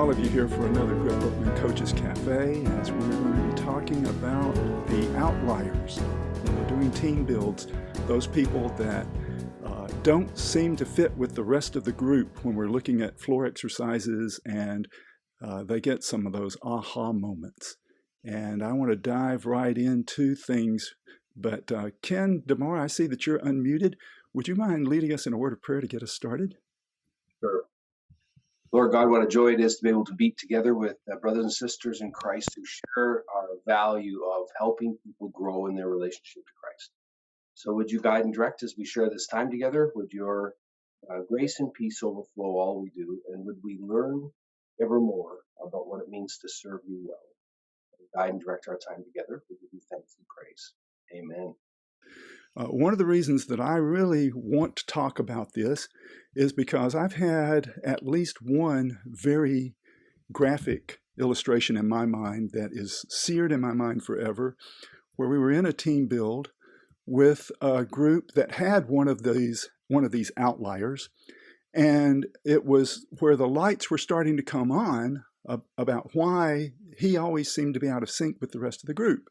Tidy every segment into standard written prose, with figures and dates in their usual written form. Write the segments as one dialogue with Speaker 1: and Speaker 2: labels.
Speaker 1: all of you here for another Grip-Birkman Coaches Cafe, as we're going to be talking about the outliers. When we're doing team builds, those people that don't seem to fit with the rest of the group when we're looking at floor exercises, and they get some of those aha moments. And I want to dive right into things, but Ken DeMar, I see that you're unmuted. Would you mind leading us in a word of prayer to get us started?
Speaker 2: Sure. Lord God, what a joy it is to be able to be together with brothers and sisters in Christ who share our value of helping people grow in their relationship to Christ. So would you guide and direct as we share this time together? Would your grace and peace overflow all we do? And would we learn ever more about what it means to serve you well? And guide and direct our time together. We give you thanks and praise. Amen.
Speaker 1: One of the reasons that I really want to talk about this is because I've had at least one very graphic illustration in my mind that is seared in my mind forever, where we were in a team build with a group that had one of these outliers, and it was where the lights were starting to come on about why he always seemed to be out of sync with the rest of the group.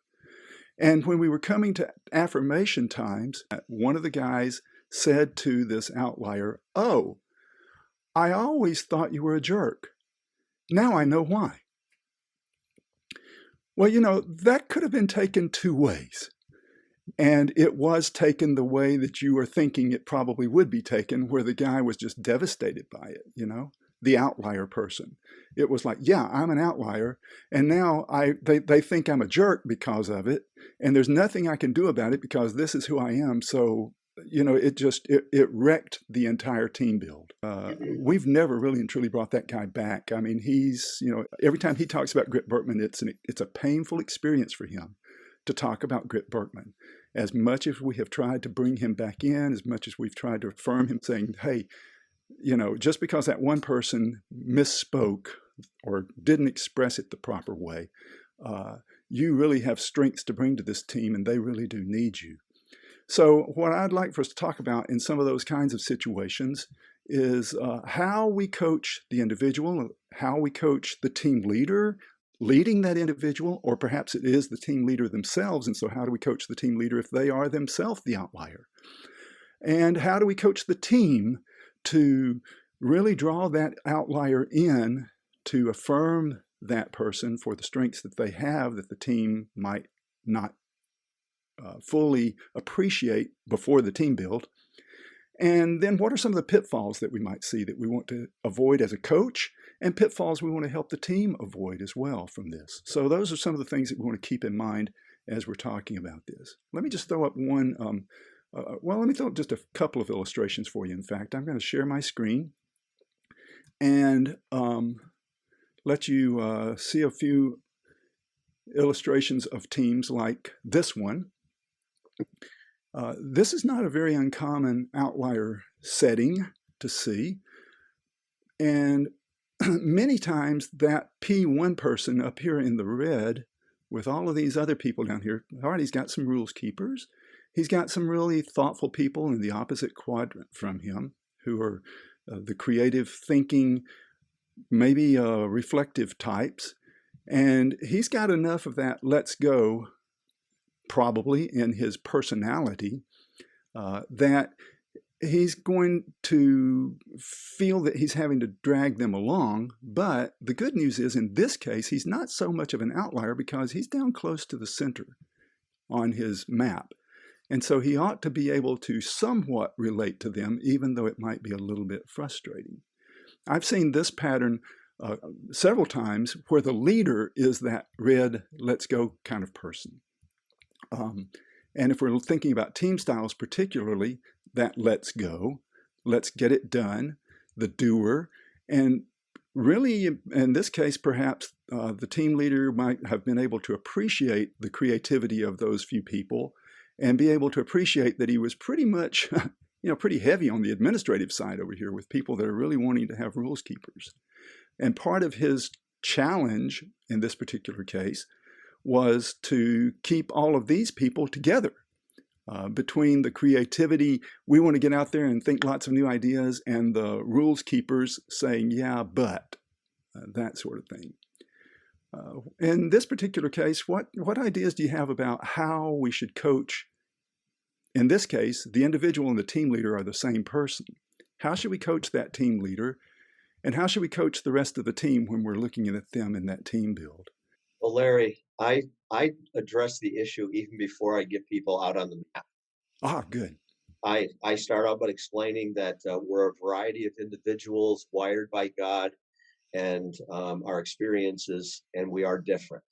Speaker 1: And when we were coming to affirmation times, one of the guys said to this outlier, "Oh, I always thought you were a jerk. Now I know why." Well, you know, that could have been taken two ways. And it was taken the way that you were thinking it probably would be taken, where the guy was just devastated by it, you know, the outlier person. It was like, yeah, I'm an outlier, and now they think I'm a jerk because of it, and there's nothing I can do about it because this is who I am. So, you know, it wrecked the entire team build. We've never really and truly brought that guy back. I mean, he's, you know, every time he talks about Grip-Birkman, it's a painful experience for him to talk about Grip-Birkman. As much as we have tried to bring him back in, as much as we've tried to affirm him, saying, hey, you know, just because that one person misspoke or didn't express it the proper way, you really have strengths to bring to this team, and they really do need you. So what I'd like for us to talk about in some of those kinds of situations is how we coach the individual, how we coach the team leader leading that individual, or perhaps it is the team leader themselves. And so how do we coach the team leader if they are themselves the outlier? And how do we coach the team to really draw that outlier in to affirm that person for the strengths that they have that the team might not fully appreciate before the team build? And then what are some of the pitfalls that we might see that we want to avoid as a coach, and pitfalls we want to help the team avoid as well from this? So those are some of the things that we want to keep in mind as we're talking about this. Let me just throw up one, let me throw up just a couple of illustrations for you. In fact, I'm going to share my screen and let you see a few illustrations of teams like this one. This is not a very uncommon outlier setting to see, and many times that P1 person up here in the red with all of these other people down here, all right, he's got some rules keepers, he's got some really thoughtful people in the opposite quadrant from him who are the creative thinking, maybe reflective types, and he's got enough of that let's go probably in his personality, that he's going to feel that he's having to drag them along. But the good news is, in this case, he's not so much of an outlier because he's down close to the center on his map. And so he ought to be able to somewhat relate to them, even though it might be a little bit frustrating. I've seen this pattern several times where the leader is that red, let's go kind of person. And if we're thinking about team styles particularly, that let's go, let's get it done, the doer, and really in this case perhaps the team leader might have been able to appreciate the creativity of those few people and be able to appreciate that he was pretty much pretty heavy on the administrative side over here with people that are really wanting to have rules keepers. And part of his challenge in this particular case was to keep all of these people together between the creativity, we want to get out there and think lots of new ideas, and the rules keepers saying, yeah, but, that sort of thing. In this particular case, what ideas do you have about how we should coach? In this case, the individual and the team leader are the same person. How should we coach that team leader? And how should we coach the rest of the team when we're looking at them in that team build?
Speaker 3: Well, Larry, I address the issue even before I get people out on the map.
Speaker 1: Ah, good.
Speaker 3: I start out by explaining that we're a variety of individuals wired by God and our experiences, and we are different.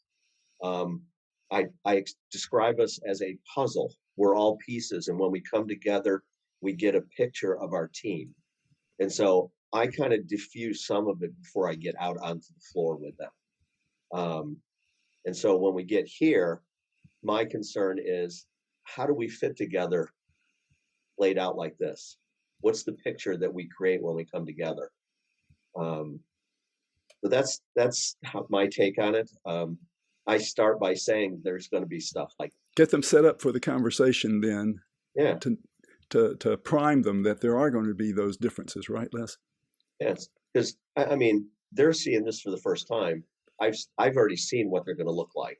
Speaker 3: I describe us as a puzzle. We're all pieces, and when we come together, we get a picture of our team. And so I kind of diffuse some of it before I get out onto the floor with them. And so when we get here, my concern is, how do we fit together laid out like this? What's the picture that we create when we come together? But that's my take on it. I start by saying there's going to be stuff like,
Speaker 1: get them set up for the conversation then.
Speaker 3: Yeah.
Speaker 1: To prime them that there are going to be those differences, right, Les?
Speaker 3: Yes, because I mean, they're seeing this for the first time. I've already seen what they're going to look like,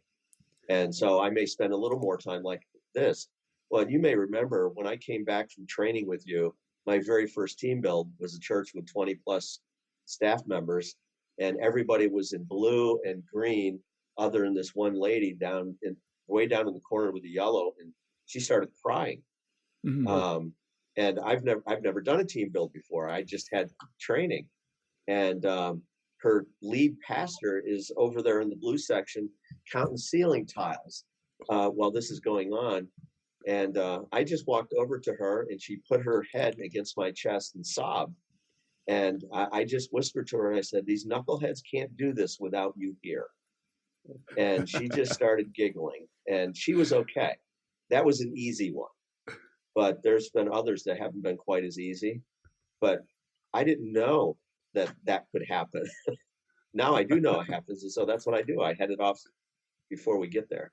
Speaker 3: and so I may spend a little more time like this. Well, you may remember when I came back from training with you, my very first team build was a church with 20 plus staff members, and everybody was in blue and green, other than this one lady way down in the corner with the yellow, and she started crying. Mm-hmm. And I've never done a team build before. I just had training, and her lead pastor is over there in the blue section counting ceiling tiles while this is going on. And I just walked over to her, and she put her head against my chest and sobbed. And I just whispered to her, and I said, "These knuckleheads can't do this without you here." And she just started giggling, and she was okay. That was an easy one. But there's been others that haven't been quite as easy. But I didn't know that could happen. Now I do know it happens. And so that's what I do. I head it off before we get there.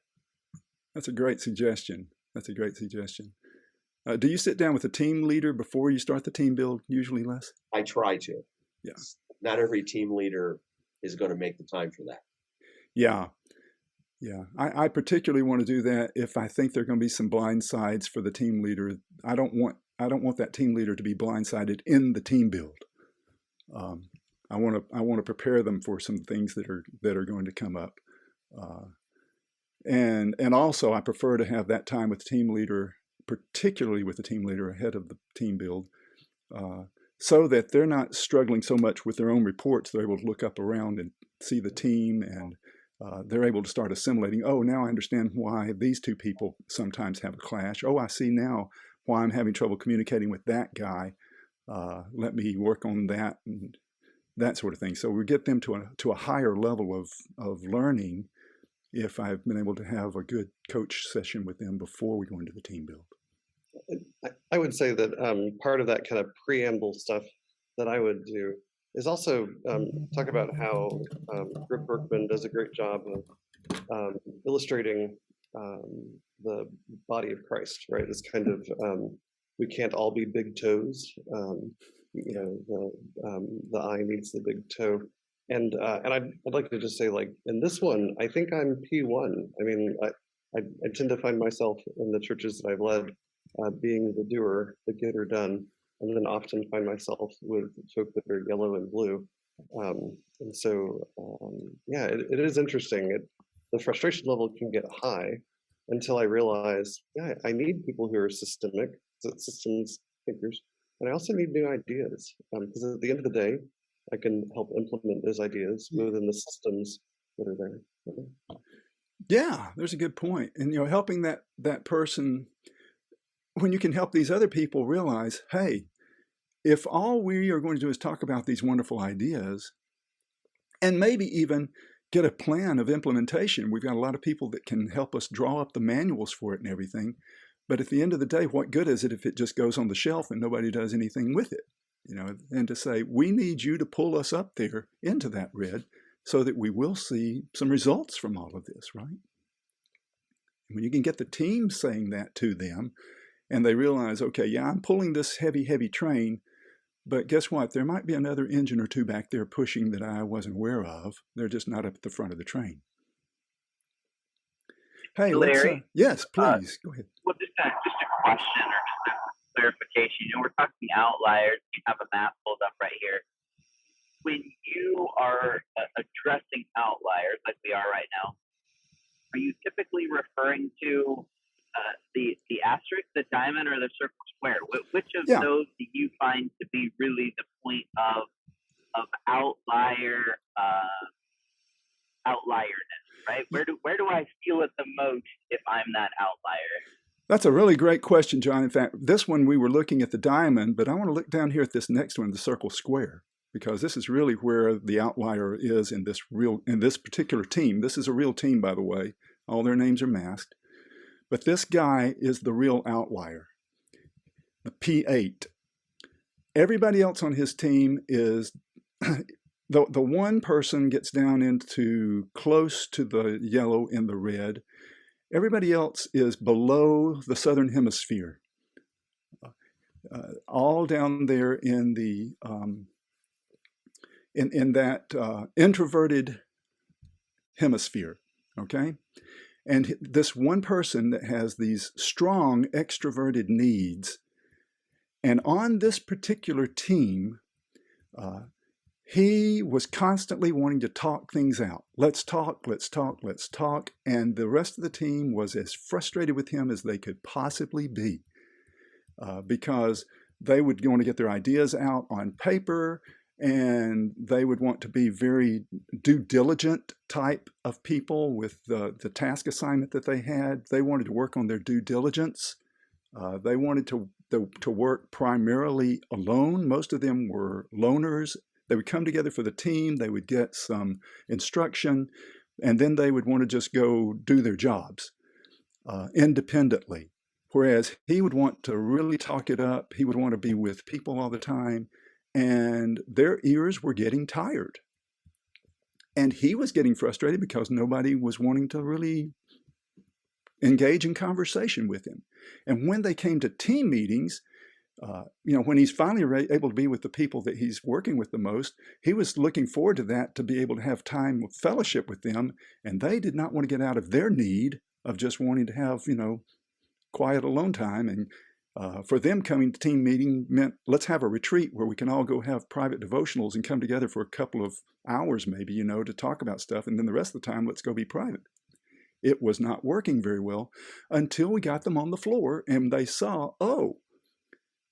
Speaker 1: That's a great suggestion. Do you sit down with a team leader before you start the team build, usually, Les?
Speaker 3: I try to.
Speaker 1: Yes.
Speaker 3: Not every team leader is going to make the time for that.
Speaker 1: Yeah. I particularly want to do that if I think there are going to be some blind sides for the team leader. I don't want that team leader to be blindsided in the team build. I want to prepare them for some things that are going to come up. And also I prefer to have that time with the team leader, particularly with the team leader ahead of the team build, so that they're not struggling so much with their own reports. They're able to look up around and see the team, and they're able to start assimilating. Oh, now I understand why these two people sometimes have a clash. Oh, I see now why I'm having trouble communicating with that guy. Let me work on that, and that sort of thing. So we get them to a higher level of learning if I've been able to have a good coach session with them before we go into the team build.
Speaker 4: I would say that part of that kind of preamble stuff that I would do is also talk about how Grip-Birkman does a great job of illustrating the body of Christ, right? This kind of, we can't all be big toes. The eye needs the big toe. And I'd like to just say, like, in this one, I think I'm P1. I mean, I tend to find myself in the churches that I've led being the doer, the getter done, and then often find myself with folk that are yellow and blue. And so, it is interesting. The frustration level can get high until I realize, I need people who are systems thinkers, and I also need new ideas, because at the end of the day, I can help implement those ideas within the systems that are there.
Speaker 1: Yeah, there's a good point. And, helping that person, when you can help these other people realize, hey, if all we are going to do is talk about these wonderful ideas and maybe even get a plan of implementation, we've got a lot of people that can help us draw up the manuals for it and everything. But at the end of the day, what good is it if it just goes on the shelf and nobody does anything with it? And to say, we need you to pull us up there into that red so that we will see some results from all of this, right? When you can get the team saying that to them and they realize, okay, I'm pulling this heavy, heavy train, But guess what? There might be another engine or two back there pushing that I wasn't aware of. They're just not up at the front of the train. Hey,
Speaker 5: Larry,
Speaker 1: yes, please, go ahead.
Speaker 5: well, just a question or just a clarification. We're talking outliers. You have a map pulled up right here. When you are addressing outliers, like we are right now, are you typically referring to the asterisk, the diamond, or the circle square? Which of those do you find to be really the point of outlierness, right? Where do I feel it the most if I'm that outlier?
Speaker 1: That's a really great question, John. In fact, this one we were looking at the diamond, but I want to look down here at this next one, the circle square, because this is really where the outlier is in this particular team. This is a real team, by the way. All their names are masked. But this guy is the real outlier, the P8. Everybody else on his team is, the one person gets down into close to the yellow and the red. Everybody else is below the southern hemisphere, all down there in the in that introverted hemisphere, okay? And this one person that has these strong extroverted needs, and on this particular team, he was constantly wanting to talk things out. Let's talk, let's talk, let's talk. And the rest of the team was as frustrated with him as they could possibly be, because they would want to get their ideas out on paper, and they would want to be very due diligent type of people with the task assignment that they had. They wanted to work on their due diligence. They wanted to work primarily alone. Most of them were loners. They would come together for the team. They would get some instruction, and then they would want to just go do their jobs independently. Whereas he would want to really talk it up. He would want to be with people all the time. And their ears were getting tired. And he was getting frustrated because nobody was wanting to really engage in conversation with him. And when they came to team meetings, when he's finally able to be with the people that he's working with the most, he was looking forward to that, to be able to have time of fellowship with them. And they did not want to get out of their need of just wanting to have, quiet alone time. And for them, coming to team meeting meant, let's have a retreat where we can all go have private devotionals and come together for a couple of hours maybe, to talk about stuff. And then the rest of the time, let's go be private. It was not working very well until we got them on the floor and they saw, oh,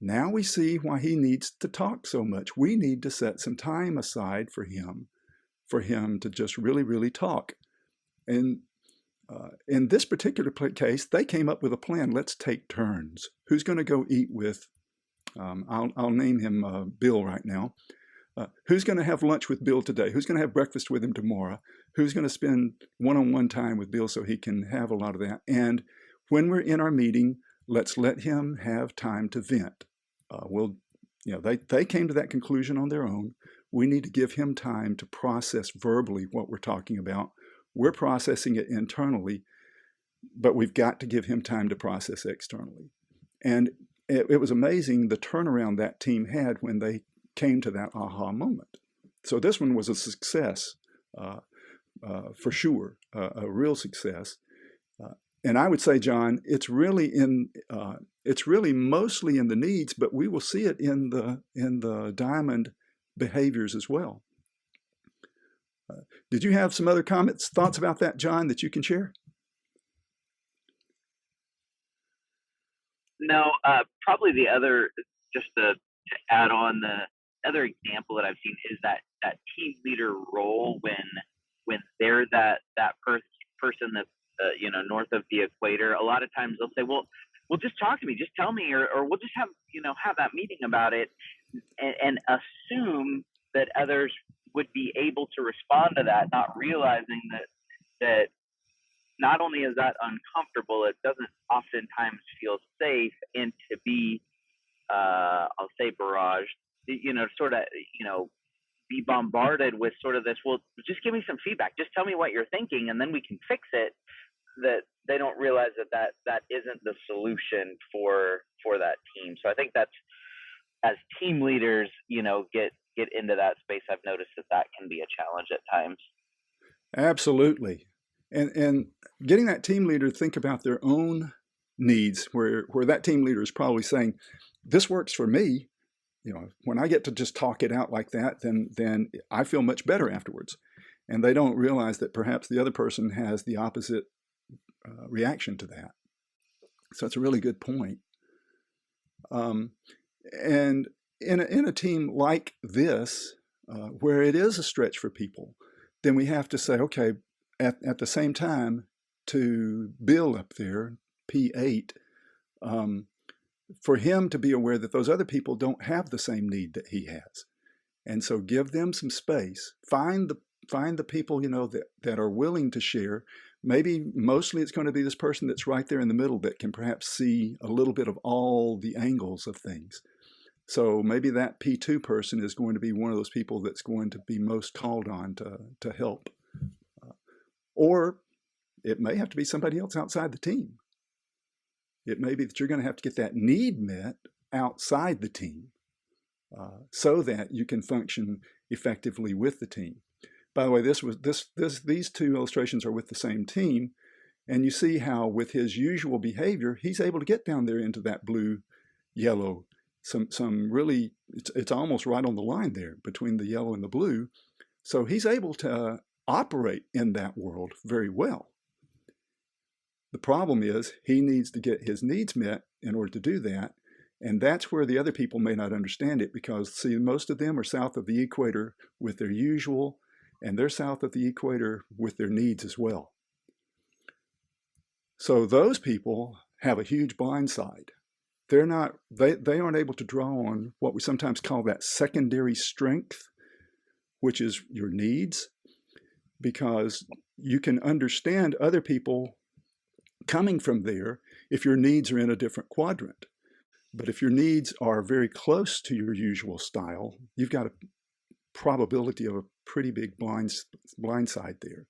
Speaker 1: now we see why he needs to talk so much. We need to set some time aside for him to just really, really talk. And in this particular case, they came up with a plan. Let's take turns. Who's going to go eat with, I'll name him Bill right now. Who's going to have lunch with Bill today? Who's going to have breakfast with him tomorrow? Who's going to spend one-on-one time with Bill so he can have a lot of that? And when we're in our meeting, let's let him have time to vent. They came to that conclusion on their own. We need to give him time to process verbally what we're talking about. We're processing it internally, but we've got to give him time to process externally. And it was amazing the turnaround that team had when they came to that aha moment. So this one was a success, for sure, a real success. And I would say, John, it's really mostly in the needs, but we will see it in the diamond behaviors as well. Did you have some other comments, thoughts about that, John, that you can share?
Speaker 5: No, probably the other, just to add on, the other example that I've seen is that team leader role when they're that person that's north of the equator. A lot of times they'll say, well, just talk to me, just tell me, or we'll just have that meeting about it, and assume that others would be able to respond to that, not realizing that not only is that uncomfortable, it doesn't oftentimes feel safe, and to be, I'll say barraged, sort of, be bombarded with sort of this, well, just give me some feedback, just tell me what you're thinking, and then we can fix it. That they don't realize that isn't the solution for that team. So I think that's as team leaders, get into that space, I've noticed that can be a challenge at times.
Speaker 1: Absolutely. And getting that team leader to think about their own needs, where that team leader is probably saying, this works for me. When I get to just talk it out like that, then I feel much better afterwards. And they don't realize that perhaps the other person has the opposite reaction to that. So it's a really good point. And in a team like this, where it is a stretch for people, then we have to say, okay, at the same time, to Bill up there, P8, for him to be aware that those other people don't have the same need that he has. And so give them some space. Find the people, that are willing to share. Maybe mostly it's going to be this person that's right there in the middle that can perhaps see a little bit of all the angles of things. So maybe that P2 person is going to be one of those people that's going to be most called on to help. Or it may have to be somebody else outside the team. It may be that you're going to have to get that need met outside the team so that you can function effectively with the team. By the way, these two illustrations are with the same team, and you see how with his usual behavior, he's able to get down there into that blue, yellow, some really, it's almost right on the line there between the yellow and the blue. So he's able to operate in that world very well. The problem is he needs to get his needs met in order to do that. And that's where the other people may not understand it, because, see, most of them are south of the equator with their usual, and they're south of the equator with their needs as well. So those people have a huge blind side. They aren't able to draw on what we sometimes call that secondary strength, which is your needs, because you can understand other people coming from there if your needs are in a different quadrant. But if your needs are very close to your usual style, you've got a probability of a pretty big blind side there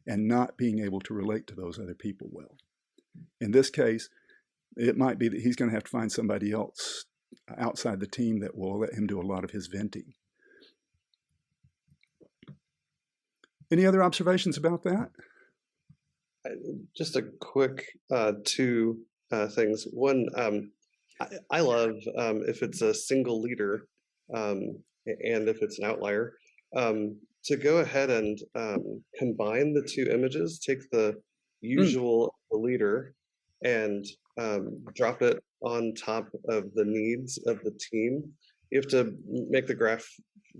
Speaker 1: and not being able to relate to those other people well. In this case, it might be that he's going to have to find somebody else outside the team that will let him do a lot of his venting. Any other observations about that?
Speaker 4: Just a quick two things. One, I love if it's a single leader and if it's an outlier, to go ahead and combine the two images, take the usual leader and drop it on top of the needs of the team. You have to make the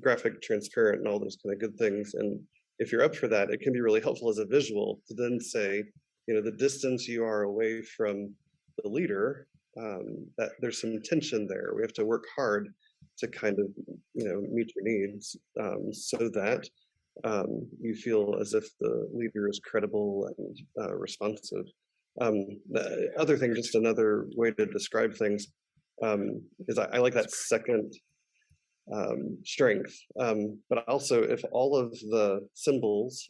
Speaker 4: graphic transparent and all those kind of good things. And if you're up for that, it can be really helpful as a visual to then say, the distance you are away from the leader, that there's some tension there. We have to work hard to kind of, meet your needs so that you feel as if the leader is credible and responsive. The other thing, just another way to describe things, is I like that second strength. But also, if all of the symbols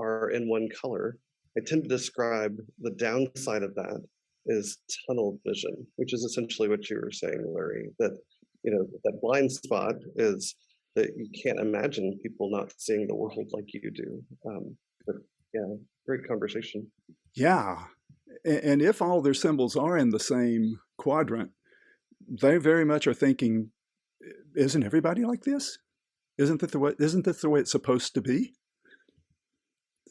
Speaker 4: are in one color, I tend to describe the downside of that is tunnel vision, which is essentially what you were saying, Larry, that that blind spot is that you can't imagine people not seeing the world like you do. But yeah, great conversation.
Speaker 1: Yeah. And if all their symbols are in the same quadrant, they very much are thinking, isn't everybody like this? Isn't this the way it's supposed to be?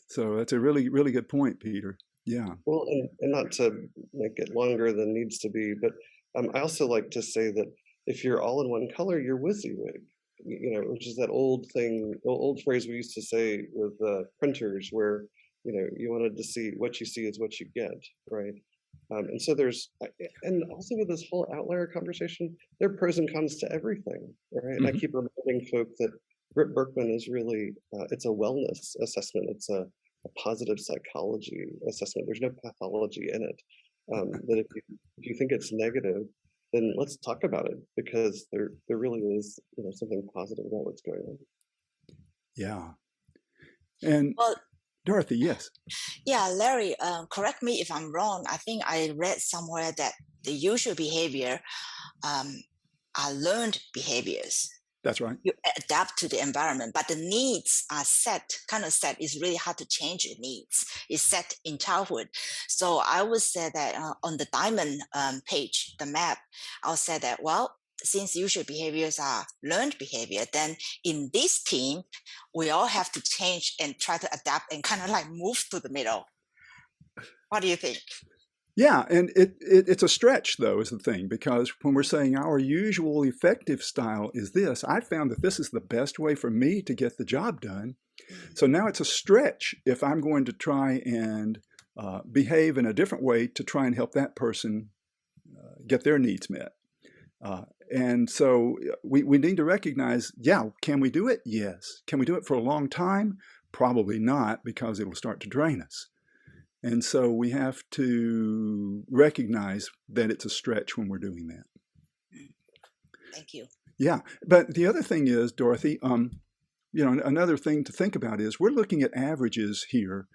Speaker 1: So that's a really, really good point, Peter. Yeah.
Speaker 4: Well, and not to make it longer than needs to be, but I also like to say that if you're all in one color, you're WYSIWYG, which is that old phrase we used to say with printers where, you wanted to see what you see is what you get, right? And so and also with this whole outlier conversation, there are pros and cons to everything, right? And I keep reminding folk that Grip-Birkman is really, it's a wellness assessment. It's a positive psychology assessment. There's no pathology in it. That if you think it's negative, then let's talk about it, because there really is something positive about what's going on.
Speaker 1: Yeah. And
Speaker 6: well,
Speaker 1: Dorothy, yes.
Speaker 6: Yeah, Larry, correct me if I'm wrong. I think I read somewhere that the usual behavior are learned behaviors.
Speaker 1: That's right.
Speaker 6: You adapt to the environment, but the needs are set, kind of set. It's really hard to change the needs. It's set in childhood. So I would say that on the diamond page, the map, I'll say that, well, since usual behaviors are learned behavior, then in this team, we all have to change and try to adapt and kind of like move to the middle. What do you think?
Speaker 1: Yeah, and it's a stretch, though, is the thing, because when we're saying our usual effective style is this, I found that this is the best way for me to get the job done. So now it's a stretch if I'm going to try and behave in a different way to try and help that person get their needs met. And so we need to recognize, yeah, can we do it? Yes. Can we do it for a long time? Probably not, because it'll start to drain us. And so we have to recognize that it's a stretch when we're doing that.
Speaker 6: Thank you.
Speaker 1: Yeah, but the other thing is, Dorothy, another thing to think about is we're looking at averages here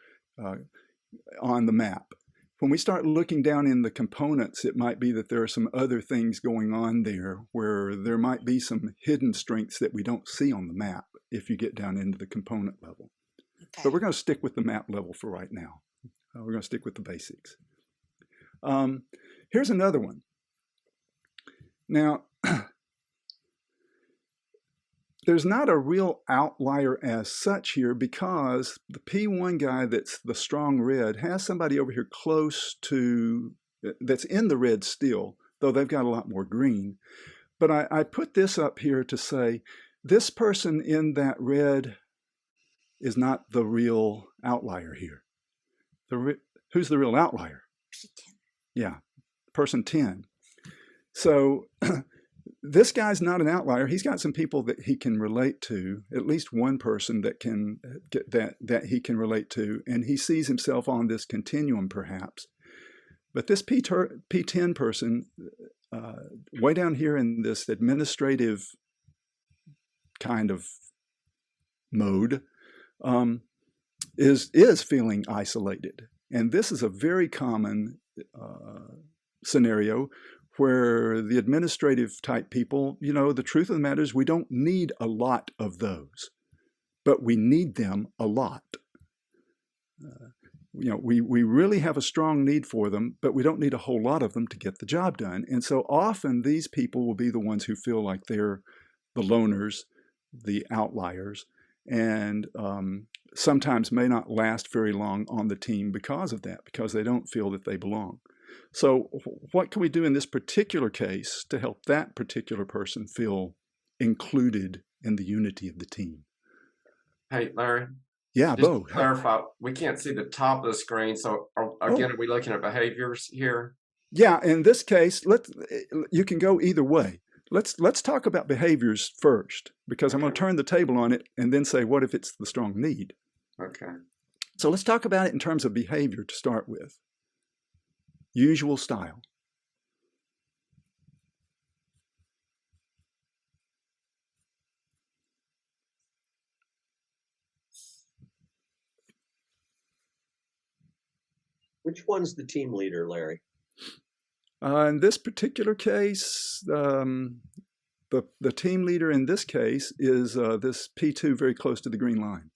Speaker 1: on the map. When we start looking down in the components, it might be that there are some other things going on there where there might be some hidden strengths that we don't see on the map if you get down into the component level.
Speaker 6: Okay.
Speaker 1: But we're going to stick with the map level for right now. We're going to stick with the basics. Here's another one. Now, there's not a real outlier as such here because the P1 guy that's the strong red has somebody over here close to, that's in the red still, though they've got a lot more green. But I put this up here to say this person in that red is not the real outlier here. Who's the real outlier? Yeah, person 10. So this guy's not an outlier. He's got some people that he can relate to, at least one person that can get that he can relate to, and he sees himself on this continuum perhaps. But this P10 person, way down here in this administrative kind of mode, is feeling isolated. And this is a very common scenario where the administrative type people, the truth of the matter is we don't need a lot of those, but we need them a lot. We really have a strong need for them, but we don't need a whole lot of them to get the job done. And so often these people will be the ones who feel like they're the loners, the outliers, and sometimes may not last very long on the team because of that, because they don't feel that they belong. So what can we do in this particular case to help that particular person feel included in the unity of the team?
Speaker 7: Hey, Larry.
Speaker 1: Yeah,
Speaker 7: Just
Speaker 1: Bo.
Speaker 7: to clarify, we can't see the top of the screen. So are we looking at behaviors here?
Speaker 1: Yeah, in this case, you can go either way. Let's talk about behaviors first, because I'm going to turn the table on it and then say, what if it's the strong need?
Speaker 7: Okay.
Speaker 1: So let's talk about it in terms of behavior to start with. Usual style.
Speaker 3: Which one's the team leader, Larry?
Speaker 1: In this particular case, the team leader in this case is this P2 very close to the green line.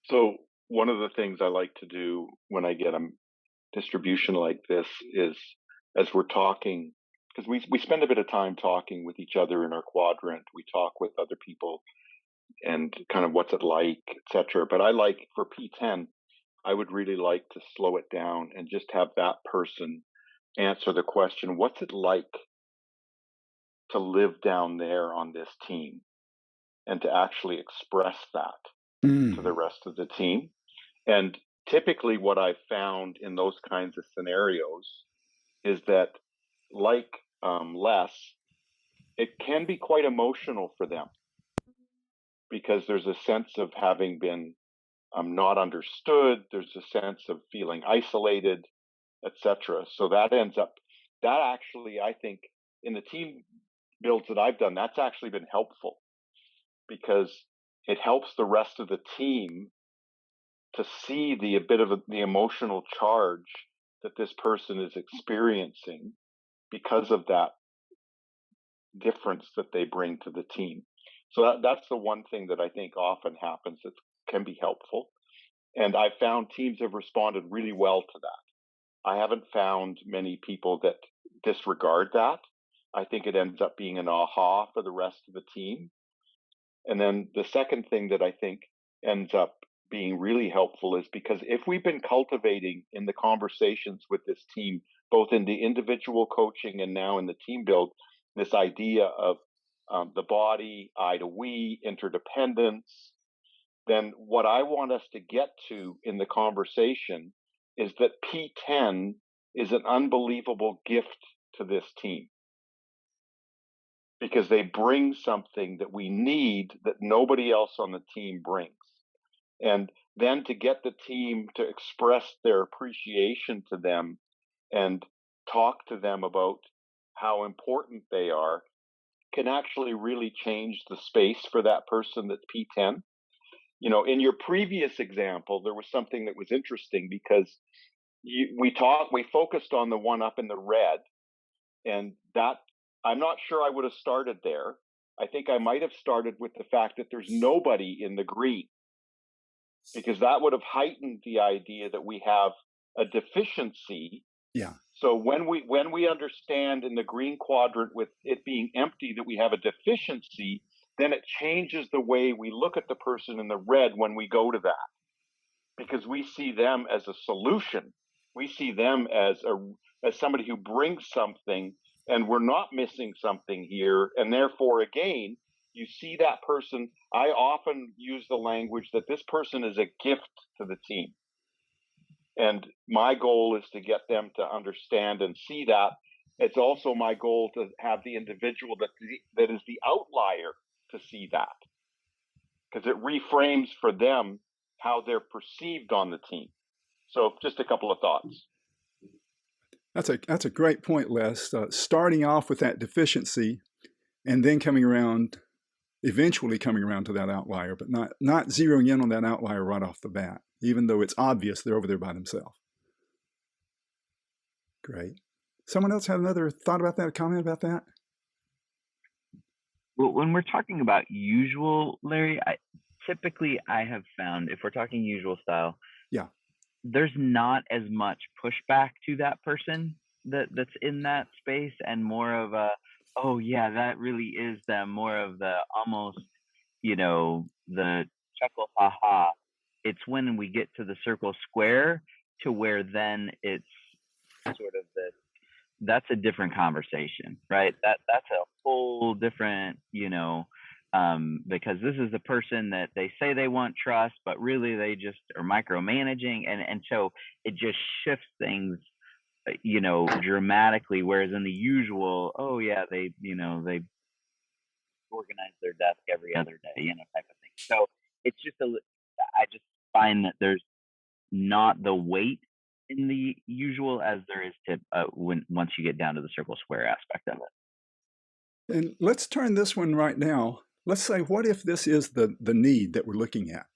Speaker 8: So one of the things I like to do when I get a distribution like this is, as we're talking, because we spend a bit of time talking with each other in our quadrant, we talk with other people and kind of what's it like, etc. But I like, for P10, I would really like to slow it down and just have that person answer the question, what's it like to live down there on this team? And to actually express that to the rest of the team. And typically what I've found in those kinds of scenarios is that, like Les, it can be quite emotional for them because there's a sense of having been not understood. There's a sense of feeling isolated, etc. So that actually, I think, in the team builds that I've done, that's actually been helpful because it helps the rest of the team to see the emotional charge that this person is experiencing because of that difference that they bring to the team. So that's the one thing that I think often happens that can be helpful. And I've found teams have responded really well to that. I haven't found many people that disregard that. I think it ends up being an aha for the rest of the team. And then the second thing that I think ends up being really helpful is because if we've been cultivating in the conversations with this team, both in the individual coaching and now in the team build, this idea of the body, I to we, interdependence, then what I want us to get to in the conversation is that P10 is an unbelievable gift to this team because they bring something that we need that nobody else on the team brings. And then to get the team to express their appreciation to them and talk to them about how important they are can actually really change the space for that person that's P10. You know, in your previous example, there was something that was interesting because we focused on the one up in the red, and that I'm not sure I would have started there. I think I might have started with the fact that there's nobody in the green, because that would have heightened the idea that we have a deficiency.
Speaker 1: Yeah.
Speaker 8: So when we understand in the green quadrant with it being empty that we have a deficiency, then it changes the way we look at the person in the red when we go to that, because we see them as a solution. We see them as somebody who brings something, and we're not missing something here. And therefore, again, you see that person. I often use the language that this person is a gift to the team. And my goal is to get them to understand and see that. It's also my goal to have the individual that is the outlier to see that, because it reframes for them how they're perceived on the team. So just a couple of thoughts.
Speaker 1: That's a great point, Les. Starting off with that deficiency and then eventually coming around to that outlier, but not zeroing in on that outlier right off the bat, even though it's obvious they're over there by themselves. Great. Someone else have another thought about that, a comment about that?
Speaker 5: Well, when we're talking about usual, Larry, typically I have found, if we're talking usual style,
Speaker 1: yeah,
Speaker 5: there's not as much pushback to that person that's in that space, and more of a, oh yeah, that really is them, more of the almost, the chuckle, haha. It's when we get to the circle square to where then it's sort of that's a different conversation, right? That's a whole different, because this is the person that they say they want trust, but really they just are micromanaging. And so it just shifts things, dramatically. Whereas in the usual, oh yeah, they organize their desk every other day, type of thing. So it's just I just find that there's not the weight in the usual as there is to once you get down to the circle square aspect of it.
Speaker 1: And let's turn this one right now. Let's say, what if this is the need that we're looking at?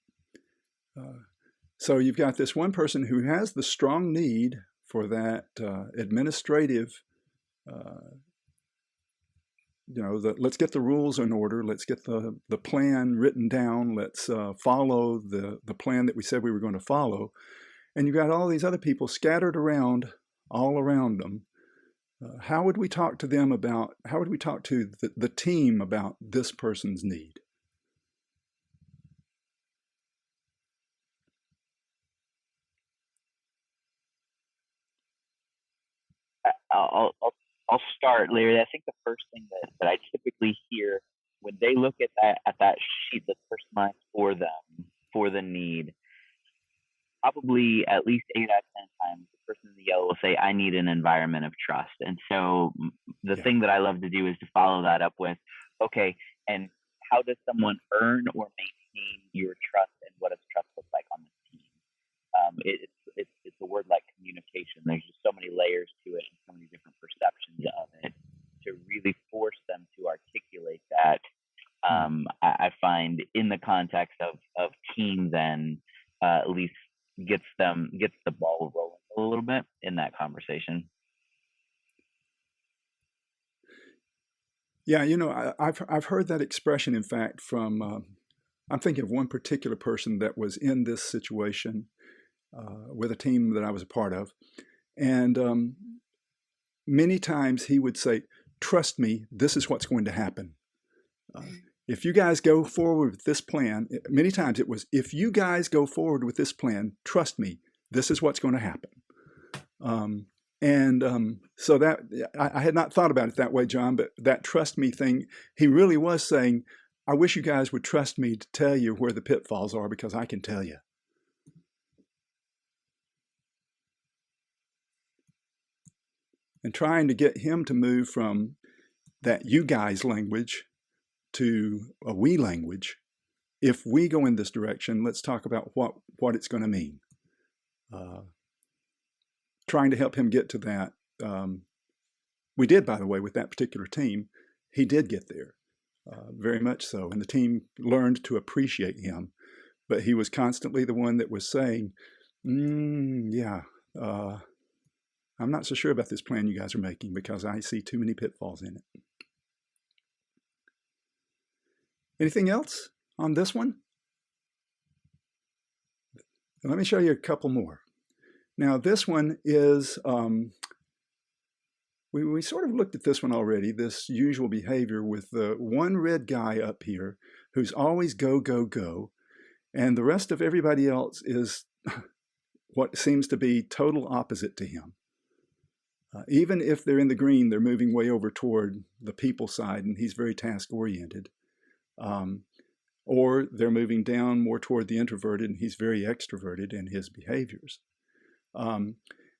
Speaker 1: So you've got this one person who has the strong need for that administrative, let's get the rules in order. Let's get the plan written down. Let's follow the plan that we said we were going to follow. And you've got all these other people scattered around, all around them. How would we talk to them about, how would we talk to the team about this person's need?
Speaker 5: I'll start, Larry. I think the first thing that I typically hear when they look at that sheet that's personalized for them, for the need, probably at least 8 out of 10 times, the person in the yellow will say, I need an environment of trust. And so the thing that I love to do is to follow that up with, okay, and how does someone earn or maintain your trust, and what does trust look like on the team? It's a word like communication. There's just so many layers to it and so many different perceptions of it. To really force them to articulate that, I find in the context of team, then at least gets the ball rolling a little bit in that conversation.
Speaker 1: Yeah, I've heard that expression, in fact, from I'm thinking of one particular person that was in this situation with a team that I was a part of, and many times he would say, "Trust me, this is what's going to happen. If you guys go forward with this plan," many times it was, "If you guys go forward with this plan, trust me, this is what's going to happen." So that I had not thought about it that way, John, but that trust me thing, he really was saying, "I wish you guys would trust me to tell you where the pitfalls are, because I can tell you." And trying to get him to move from that you guys language to a we language. If we go in this direction, let's talk about what it's going to mean. Trying to help him get to that. We did, by the way, with that particular team. He did get there, very much so. And the team learned to appreciate him. But he was constantly the one that was saying, yeah, I'm not so sure about this plan you guys are making, because I see too many pitfalls in it. Anything else on this one? Let me show you a couple more. Now, this one is, we sort of looked at this one already, this usual behavior with the one red guy up here who's always go, go, go, and the rest of everybody else is what seems to be total opposite to him. Even if they're in the green, they're moving way over toward the people side, and he's very task-oriented. Or they're moving down more toward the introverted, and he's very extroverted in his behaviors.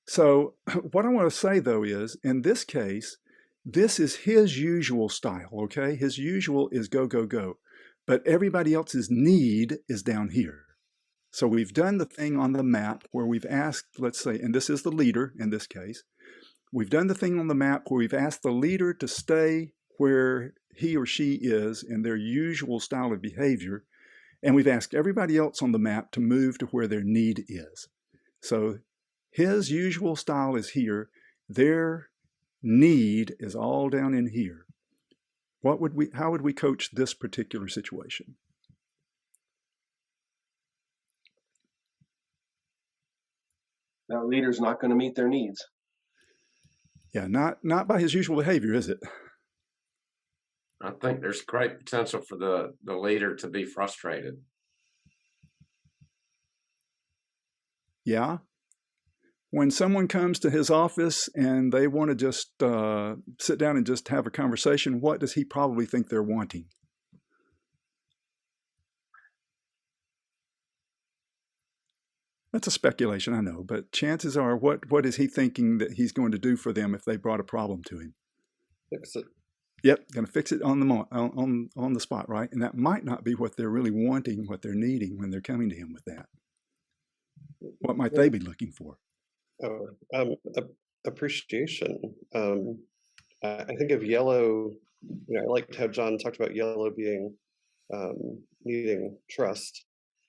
Speaker 1: So what I want to say, though, is in this case, this is his usual style, okay? His usual is go, go, go. But everybody else's need is down here. So we've done the thing on the map where we've asked, let's say, and this is the leader in this case, we've done the thing on the map where we've asked the leader to stay where he or she is in their usual style of behavior, and we've asked everybody else on the map to move to where their need is. So his usual style is here, their need is all down in here. How would we coach this particular situation?
Speaker 2: That leader's not going to meet their needs.
Speaker 1: Yeah, not by his usual behavior, is it?
Speaker 7: I think there's great potential for the leader to be frustrated.
Speaker 1: Yeah. When someone comes to his office and they want to just sit down and just have a conversation, what does he probably think they're wanting? That's a speculation, I know, but chances are, what is he thinking that he's going to do for them if they brought a problem to him?
Speaker 4: Fix it.
Speaker 1: Yep, going to fix it on the spot, right? And that might not be what they're really wanting, what they're needing when they're coming to him with that. What might they be looking for?
Speaker 4: Appreciation. I think of yellow, I liked how John talked about yellow being needing trust.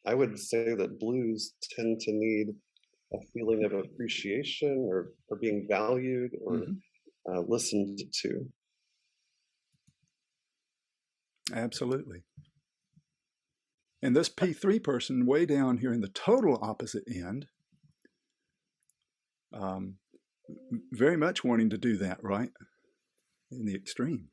Speaker 4: I would say that blues tend to need a feeling of appreciation or being valued or listened to.
Speaker 1: Absolutely. And this P3 person way down here in the total opposite end, very much wanting to do that, right? In the extreme.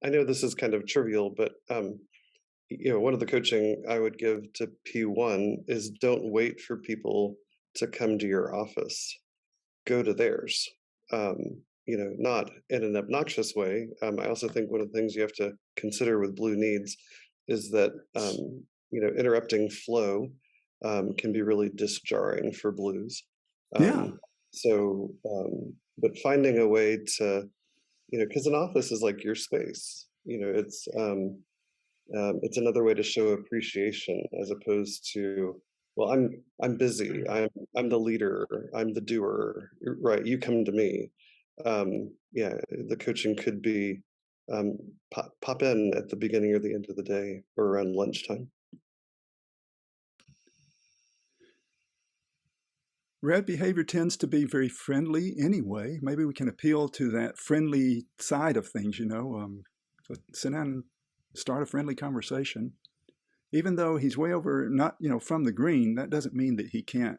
Speaker 4: I know this is kind of trivial, but one of the coaching I would give to P1 is don't wait for people to come to your office. Go to theirs. Not in an obnoxious way. I also think one of the things you have to consider with blue needs is that interrupting flow can be really disjarring for blues. But finding a way to, because an office is like your space. It's another way to show appreciation as opposed to, well, I'm busy. I'm the leader. I'm the doer. Right? You come to me. yeah, the coaching could be pop in at the beginning or the end of the day or around lunchtime.
Speaker 1: Red behavior tends to be very friendly anyway. Maybe we can appeal to that friendly side of things, So sit down and start a friendly conversation. Even though he's way over, not, from the green, that doesn't mean that he can't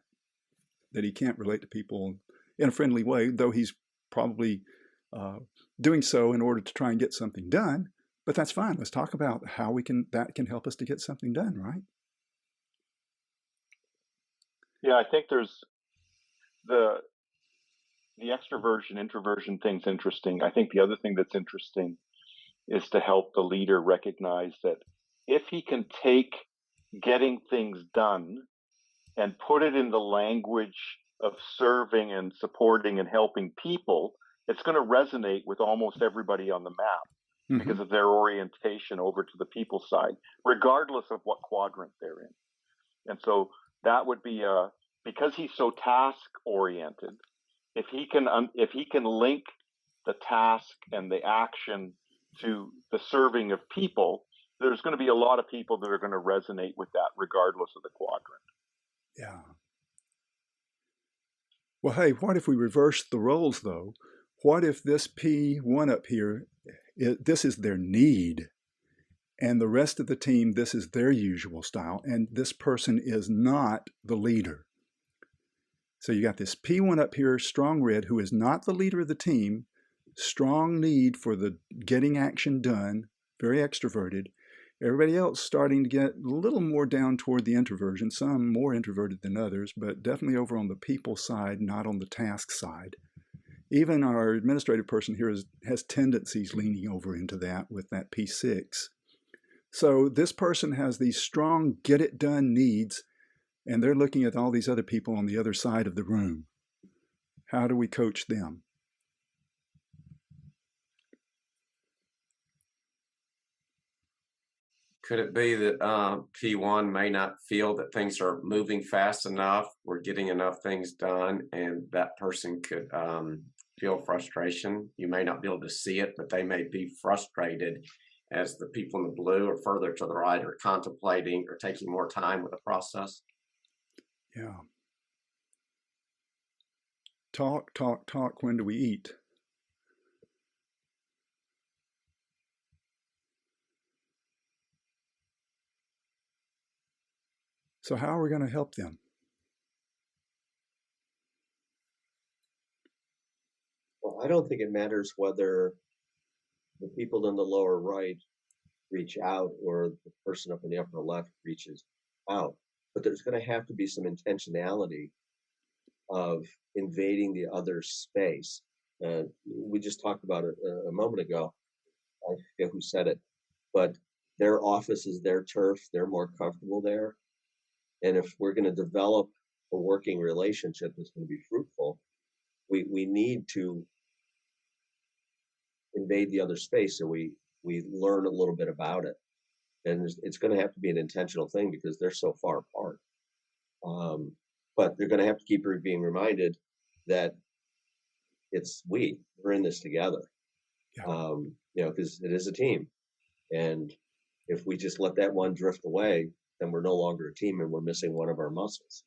Speaker 1: relate to people in a friendly way, though he's probably doing so in order to try and get something done. But that's fine. Let's talk about how that can help us to get something done, right?
Speaker 8: Yeah, I think there's the extroversion, introversion thing's interesting. I think the other thing that's interesting is to help the leader recognize that if he can take getting things done and put it in the language of serving and supporting and helping people, it's going to resonate with almost everybody on the map because of their orientation over to the people side, regardless of what quadrant they're in. And so that would be because he's so task oriented, if he can link the task and the action to the serving of people, there's going to be a lot of people that are going to resonate with that regardless of the quadrant.
Speaker 1: Yeah. Well, hey, what if we reverse the roles though? What if this P1 up here, this is their need, and the rest of the team, this is their usual style, and this person is not the leader? So you got this P1 up here, strong red, who is not the leader of the team, strong need for the getting action done, very extroverted. Everybody else starting to get a little more down toward the introversion, some more introverted than others, but definitely over on the people side, not on the task side. Even our administrative person here has tendencies leaning over into that with that P6. So this person has these strong get it done needs, and they're looking at all these other people on the other side of the room. How do we coach them?
Speaker 7: Could it be that P1 may not feel that things are moving fast enough, we're getting enough things done, and that person could feel frustration? You may not be able to see it, but they may be frustrated as the people in the blue or further to the right are contemplating or taking more time with the process.
Speaker 1: Yeah. Talk, talk, talk. When do we eat? So how are we going to help them?
Speaker 3: Well, I don't think it matters whether the people in the lower right reach out or the person up in the upper left reaches out, but there's going to have to be some intentionality of invading the other space. We just talked about it a moment ago. I forget who said it, but their office is their turf. They're more comfortable there. And if we're going to develop a working relationship that's going to be fruitful, we need to invade the other space so we learn a little bit about it. And it's going to have to be an intentional thing because they're so far apart. But they're going to have to keep being reminded that we're in this together. Yeah. Because it is a team. And if we just let that one drift away, then we're no longer a team and we're missing one of our muscles.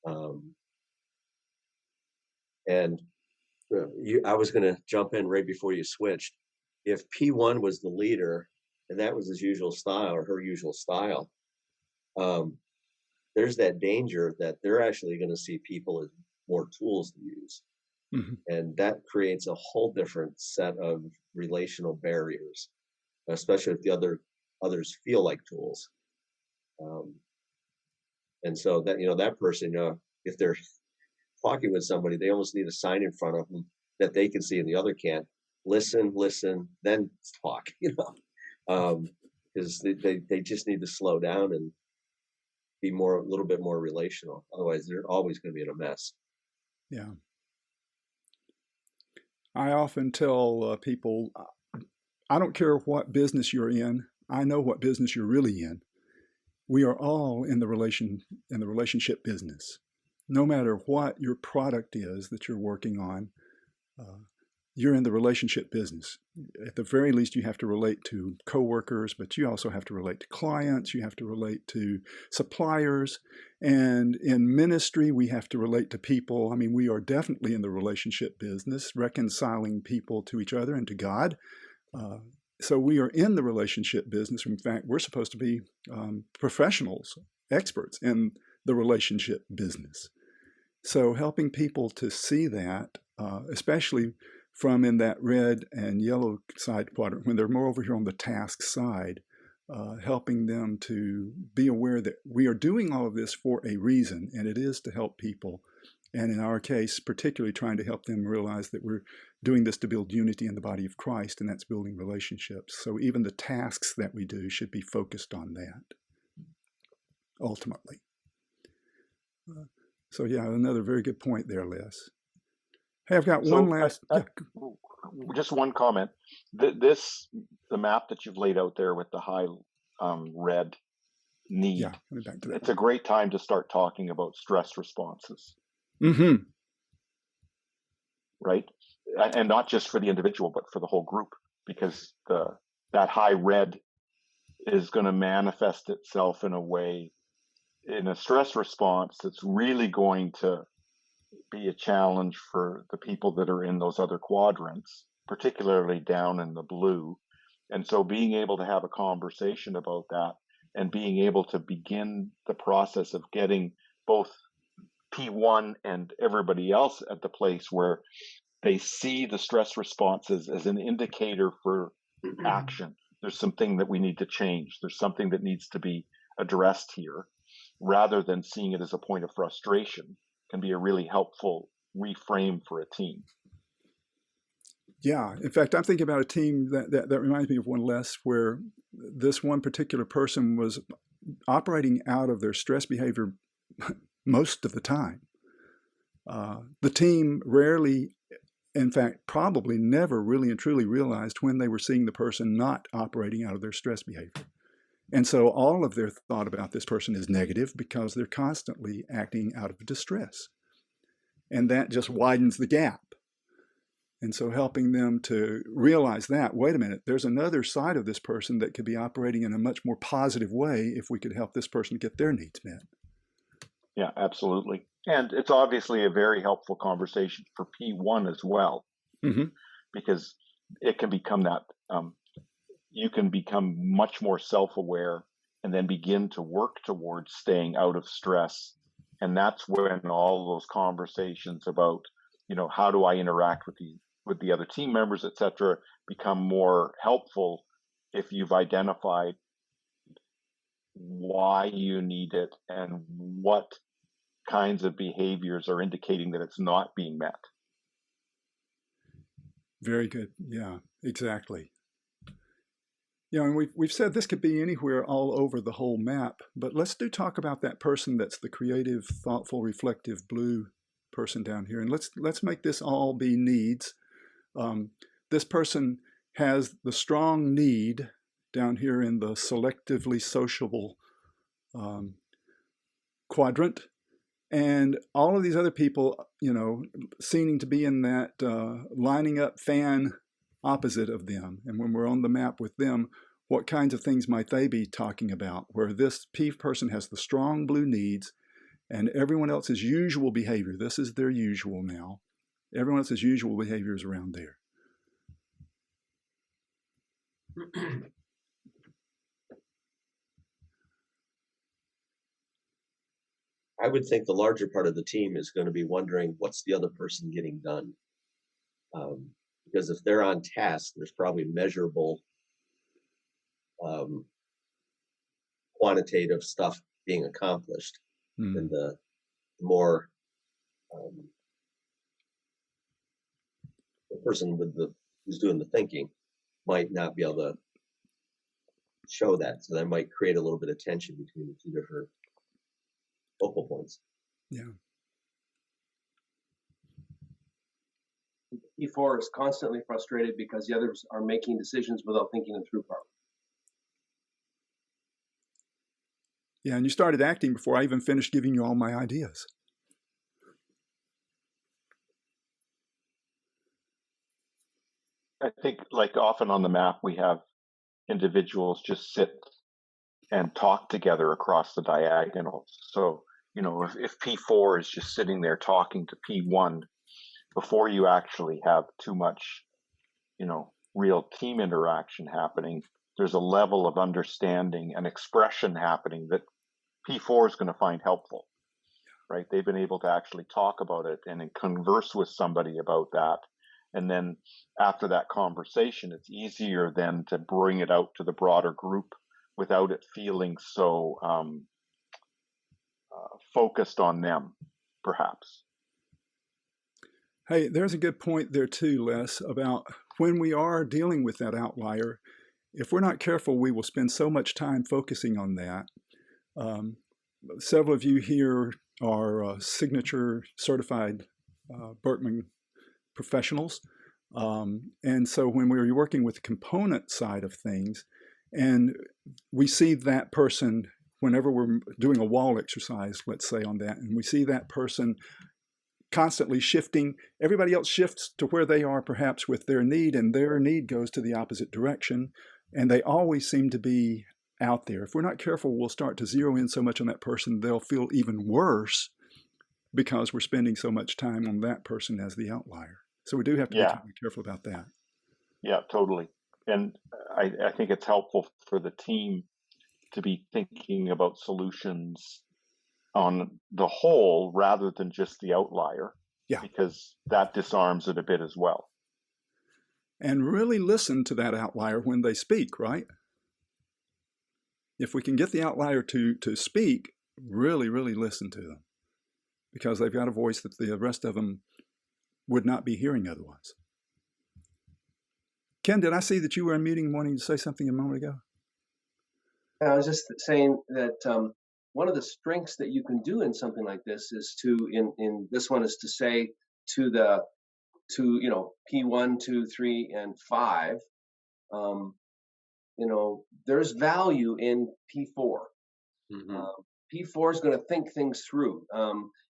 Speaker 3: I was going to jump in right before you switched. If P1 was the leader and that was his usual style or her usual style, there's that danger that they're actually going to see people as more tools to use. Mm-hmm. And that creates a whole different set of relational barriers, especially if the others feel like tools. And so that, that person, if they're talking with somebody, they almost need a sign in front of them that they can see and the other can't. Listen, then talk, because they just need to slow down and be a little bit more relational. Otherwise, they're always going to be in a mess.
Speaker 1: Yeah. I often tell people, I don't care what business you're in. I know what business you're really in. We are all in the relationship business. No matter what your product is that you're working on, You're in the relationship business. At the very least, you have to relate to coworkers, but you also have to relate to clients. You have to relate to suppliers. And in ministry, we have to relate to people. I mean, we are definitely in the relationship business, reconciling people to each other and to God. So we are in the relationship business. In fact, we're supposed to be professionals, experts in the relationship business. So helping people to see that, especially from in that red and yellow side quadrant, when they're more over here on the task side, helping them to be aware that we are doing all of this for a reason, and it is to help people. And in our case, particularly trying to help them realize that we're doing this to build unity in the body of Christ, and that's building relationships. So even the tasks that we do should be focused on that, ultimately. So yeah, another very good point there, Les. Hey, I've got one last.
Speaker 8: Just one comment. The map that you've laid out there with the high red need.
Speaker 1: Yeah, let me back to that.
Speaker 8: It's a great time to start talking about stress responses.
Speaker 1: Mm-hmm.
Speaker 8: Right, and not just for the individual, but for the whole group, because that high red is going to manifest itself in a way, in a stress response that's really going to be a challenge for the people that are in those other quadrants, particularly down in the blue. And so being able to have a conversation about that and being able to begin the process of getting both P1 and everybody else at the place where they see the stress responses as an indicator for action. There's something that we need to change. There's something that needs to be addressed here, rather than seeing it as a point of frustration, can be a really helpful reframe for a team.
Speaker 1: Yeah, in fact, I'm thinking about a team that reminds me of one, Les, where this one particular person was operating out of their stress behavior most of the time. The team rarely, in fact, probably never really and truly realized when they were seeing the person not operating out of their stress behavior. And so all of their thought about this person is negative because they're constantly acting out of distress. And that just widens the gap. And so helping them to realize that, wait a minute, there's another side of this person that could be operating in a much more positive way if we could help this person get their needs met.
Speaker 8: Yeah, absolutely. And it's obviously a very helpful conversation for P1 as well, because it can become that, you can become much more self-aware and then begin to work towards staying out of stress. And that's when all those conversations about, how do I interact with the other team members, et cetera, become more helpful if you've identified why you need it and what kinds of behaviors are indicating that it's not being met.
Speaker 1: Very good. Yeah, exactly. And we've said this could be anywhere all over the whole map, but let's talk about that person that's the creative, thoughtful, reflective blue person down here. And let's make this all be needs. This person has the strong need down here in the selectively sociable quadrant. And all of these other people, seeming to be in that lining up fan opposite of them. And when we're on the map with them, what kinds of things might they be talking about? Where this P person has the strong blue needs and everyone else's usual behavior. This is their usual now. Everyone else's usual behavior is around there.
Speaker 3: I would think the larger part of the team is going to be wondering what's the other person getting done. Because if they're on task, there's probably measurable quantitative stuff being accomplished. And the more the person who's doing the thinking might not be able to show that. So that might create a little bit of tension between the two different focal points.
Speaker 1: Yeah.
Speaker 2: P4 is constantly frustrated because the others are making decisions without thinking them through properly.
Speaker 1: Yeah, and you started acting before I even finished giving you all my ideas.
Speaker 8: I think like often on the map, we have individuals just sit and talk together across the diagonals. So, if P4 is just sitting there talking to P1 before you actually have too much, real team interaction happening, there's a level of understanding and expression happening that P4 is going to find helpful, right? They've been able to actually talk about it and then converse with somebody about that. And then after that conversation, it's easier then to bring it out to the broader group without it feeling so focused on them, perhaps.
Speaker 1: Hey, there's a good point there too, Les, about when we are dealing with that outlier, if we're not careful, we will spend so much time focusing on that. Several of you here are signature certified Birkman professionals. And so when we're working with the component side of things, and we see that person, whenever we're doing a wall exercise, let's say on that, and we see that person constantly shifting, everybody else shifts to where they are perhaps with their need, and their need goes to the opposite direction, and they always seem to be out there. If we're not careful, we'll start to zero in so much on that person, they'll feel even worse because we're spending so much time on that person as the outlier. So we do have to be kind of careful about that.
Speaker 8: Yeah, totally. And I think it's helpful for the team to be thinking about solutions on the whole rather than just the outlier, because that disarms it a bit as well.
Speaker 1: And really listen to that outlier when they speak, right? If we can get the outlier to speak, really, really listen to them, because they've got a voice that the rest of them would not be hearing otherwise. Ken, did I see that you were unmuting wanting to say something a moment ago?
Speaker 2: I was just saying that one of the strengths that you can do in something like this is to, in this one, is to say to P1, 2, 3, and 5, there's value in P4.
Speaker 3: Mm-hmm.
Speaker 2: P4 is going to think things through.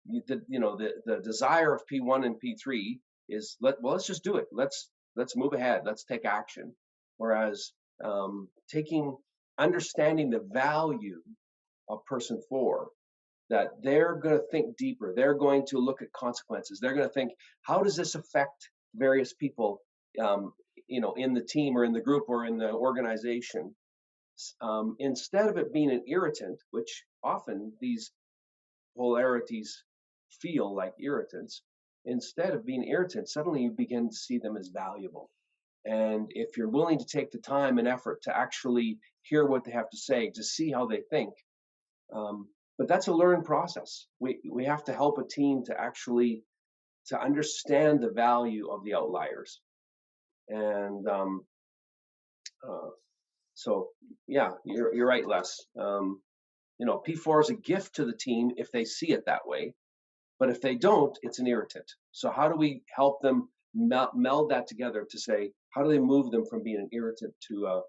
Speaker 2: The desire of P1 and P3 is let's just do it. Let's move ahead. Let's take action. Whereas understanding the value of person 4, that they're going to think deeper. They're going to look at consequences. They're going to think, how does this affect various people, in the team or in the group or in the organization? Instead of it being an irritant, which often these polarities feel like irritants, instead of being irritants, suddenly you begin to see them as valuable. And if you're willing to take the time and effort to actually hear what they have to say, to see how they think, but that's a learned process. We have to help a team to actually to understand the value of the outliers. And so yeah, you're right, Les. P4 is a gift to the team if they see it that way, but if they don't, it's an irritant. So how do we help them meld that together to say, how do they move them from being an irritant to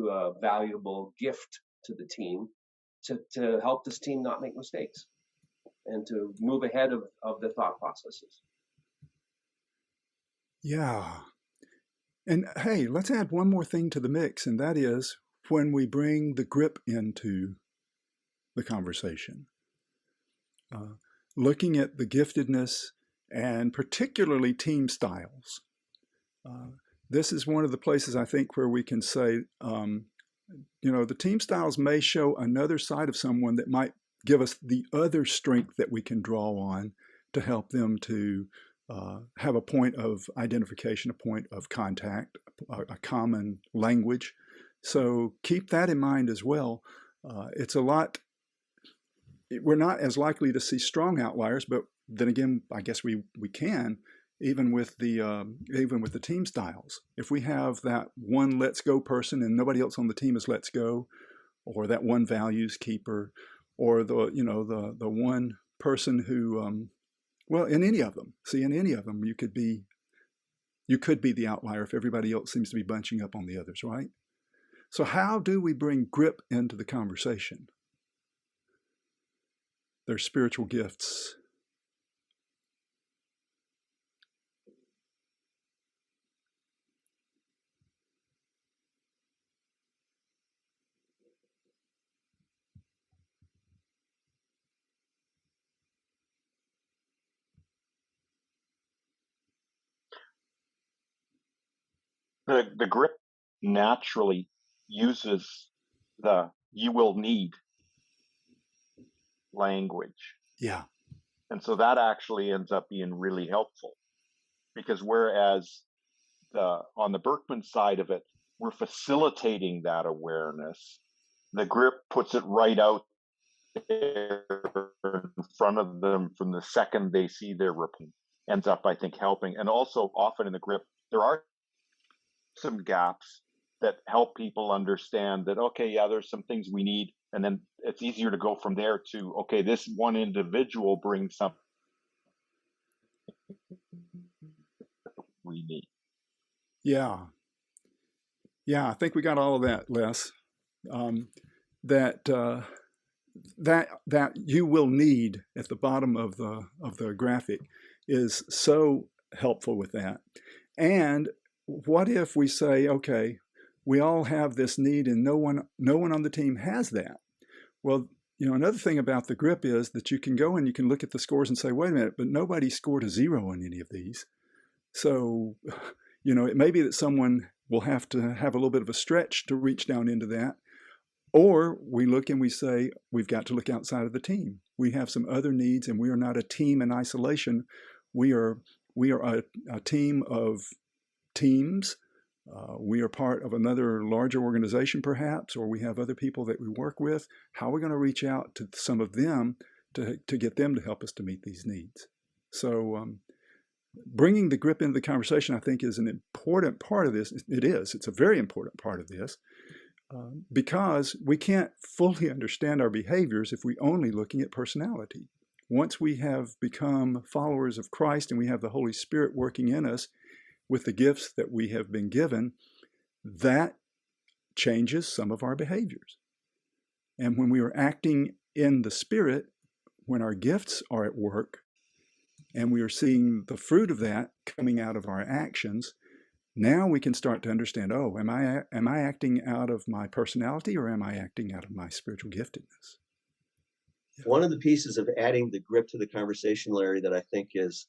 Speaker 2: a valuable gift to the team, to help this team not make mistakes and to move ahead of the thought processes?
Speaker 1: Yeah. And hey, let's add one more thing to the mix, and that is when we bring the grip into the conversation. Looking at the giftedness and particularly team styles. This is one of the places I think where we can say, the team styles may show another side of someone that might give us the other strength that we can draw on to help them to have a point of identification, a point of contact, a common language. So keep that in mind as well. We're not as likely to see strong outliers, but then again, I guess we can, even with the team styles. If we have that one let's go person and nobody else on the team is let's go, or that one values keeper, or the one person who in any of them, you could be the outlier if everybody else seems to be bunching up on the others, right? So how do we bring grip into the conversation? Their spiritual gifts.
Speaker 8: the grip naturally uses the "you will need" language.
Speaker 1: Yeah.
Speaker 8: And so that actually ends up being really helpful, because whereas on the Birkman side of it, we're facilitating that awareness, the grip puts it right out there in front of them from the second they see their report. Ends up, I think, helping. And also often in the grip, there are some gaps that help people understand that, okay, yeah, there's some things we need. And then it's easier to go from there to, okay, this one individual brings something we need.
Speaker 1: Yeah. Yeah, I think we got all of that, Les. That you will need at the bottom of the graphic is so helpful with that. And what if we say, okay, we all have this need and no one on the team has that? Well, another thing about the grip is that you can go and you can look at the scores and say, wait a minute, but nobody scored a 0 on any of these. So, it may be that someone will have to have a little bit of a stretch to reach down into that. Or we look and we say, we've got to look outside of the team. We have some other needs, and we are not a team in isolation. We are a team of teams. We are part of another larger organization, perhaps, or we have other people that we work with. How are we going to reach out to some of them to get them to help us to meet these needs? So bringing the grip into the conversation, I think, is an important part of this. It is. It's a very important part of this. Because we can't fully understand our behaviors if we're only looking at personality. Once we have become followers of Christ and we have the Holy Spirit working in us with the gifts that we have been given, that changes some of our behaviors. And when we are acting in the Spirit, when our gifts are at work, and we are seeing the fruit of that coming out of our actions, now we can start to understand, am I acting out of my personality, or am I acting out of my spiritual giftedness?
Speaker 3: Yeah. One of the pieces of adding the grip to the conversation, Larry, that I think is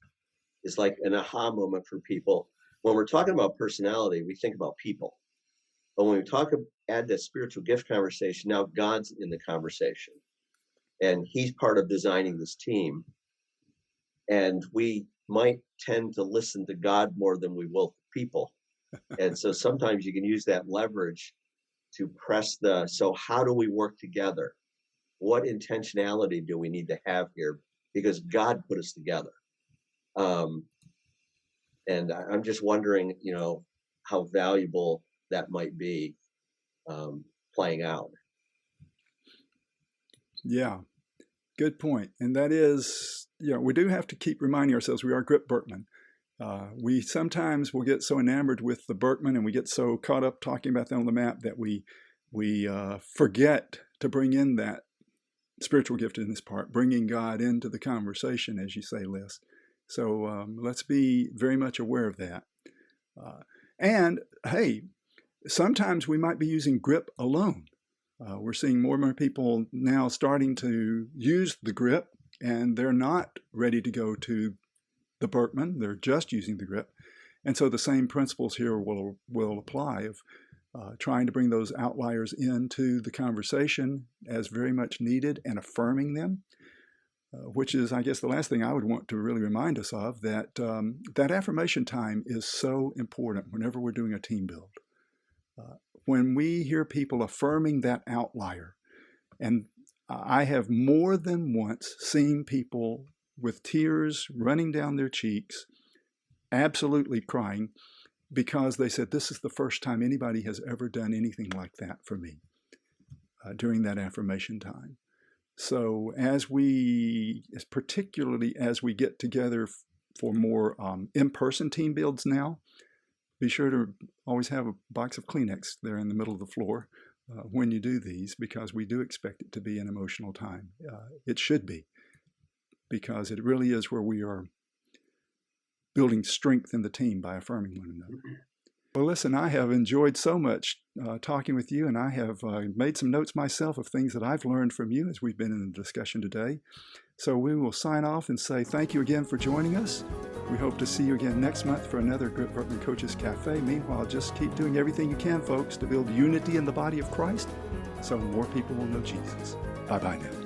Speaker 3: like an aha moment for people. When we're talking about personality, we think about people. But when we add that spiritual gift conversation, now God's in the conversation. And he's part of designing this team. And we might tend to listen to God more than we will people. And so sometimes you can use that leverage to press so how do we work together? What intentionality do we need to have here? Because God put us together. And I'm just wondering, how valuable that might be playing out.
Speaker 1: Yeah, good point. And that is, we do have to keep reminding ourselves we are Grip-Birkman. We sometimes will get so enamored with the Birkman and we get so caught up talking about that on the map that we forget to bring in that spiritual giftedness part, bringing God into the conversation, as you say, Liz. So let's be very much aware of that. And hey, sometimes we might be using grip alone. We're seeing more and more people now starting to use the grip, and they're not ready to go to the Birkman. They're just using the grip. And so the same principles here will apply of trying to bring those outliers into the conversation as very much needed and affirming them, which is, I guess, the last thing I would want to really remind us of, that that affirmation time is so important whenever we're doing a team build. When we hear people affirming that outlier, and I have more than once seen people with tears running down their cheeks, absolutely crying, because they said, this is the first time anybody has ever done anything like that for me during that affirmation time. So particularly as we get together for more in-person team builds now, be sure to always have a box of Kleenex there in the middle of the floor when you do these, because we do expect it to be an emotional time. It should be, because it really is where we are building strength in the team by affirming one another. Well, listen, I have enjoyed so much talking with you, and I have made some notes myself of things that I've learned from you as we've been in the discussion today. So we will sign off and say thank you again for joining us. We hope to see you again next month for another Grip-Birkman Coaches Cafe. Meanwhile, just keep doing everything you can, folks, to build unity in the body of Christ so more people will know Jesus. Bye-bye now.